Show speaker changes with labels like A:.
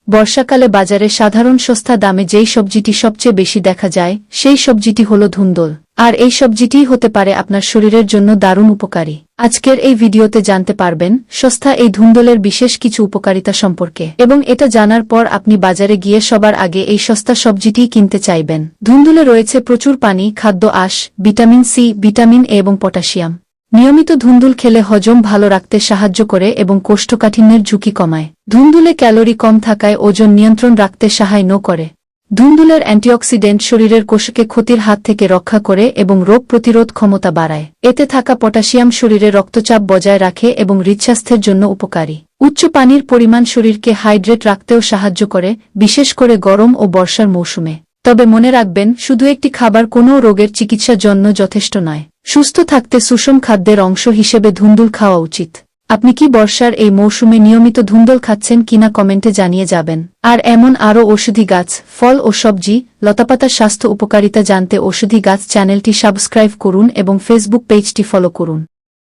A: বর্ষাকালে বাজারে সাধারণ সস্তা দামে যেই সবজিটি সবচেয়ে বেশি দেখা যায় সেই সবজিটি হল ধুন্দল। আর এই সবজিটিই হতে পারে আপনার শরীরের জন্য দারুণ উপকারী। আজকের এই ভিডিওতে জানতে পারবেন সস্তা এই ধুন্দলের বিশেষ কিছু উপকারিতা সম্পর্কে, এবং এটা জানার পর আপনি বাজারে গিয়ে সবার আগে এই সস্তা সবজিটিই কিনতে চাইবেন। ধুন্দুলে রয়েছে প্রচুর পানি, খাদ্য আঁশ, ভিটামিন সি, ভিটামিন এ এবং পটাশিয়াম। নিয়মিত ধুন্দুল খেলে হজম ভালো রাখতে সাহায্য করে এবং কোষ্ঠকাঠিন্যের ঝুঁকি কমায়। ধুন্দুলে ক্যালোরি কম থাকায় ওজন নিয়ন্ত্রণ রাখতে সাহায্য করে। ধুন্দুলের অ্যান্টিঅক্সিডেন্ট শরীরের কোষকে ক্ষতির হাত থেকে রক্ষা করে এবং রোগ প্রতিরোধ ক্ষমতা বাড়ায়। এতে থাকা পটাশিয়াম শরীরে রক্তচাপ বজায় রাখে এবং হৃদস্বাস্থ্যের জন্য উপকারী। উচ্চ পানির পরিমাণ শরীরকে হাইড্রেট রাখতেও সাহায্য করে, বিশেষ করে গরম ও বর্ষার মৌসুমে। তবে মনে রাখবেন, শুধু একটি খাবার কোনো রোগের চিকিৎসার জন্য যথেষ্ট নয়। সুস্থ থাকতে সুষম খাদ্যের অংশ হিসেবে ধুন্দুল খাওয়া উচিত। আপনি কি বর্ষার এই মৌসুমে নিয়মিত ধুন্দল খাচ্ছেন কিনা কমেন্টে জানিয়ে যাবেন। আর এমন আরও ঔষধি গাছ, ফল ও সবজি, লতাপাতার স্বাস্থ্য উপকারিতা জানতে ঔষধি গাছ চ্যানেলটি সাবস্ক্রাইব করুন এবং ফেসবুক পেজটি ফলো করুন।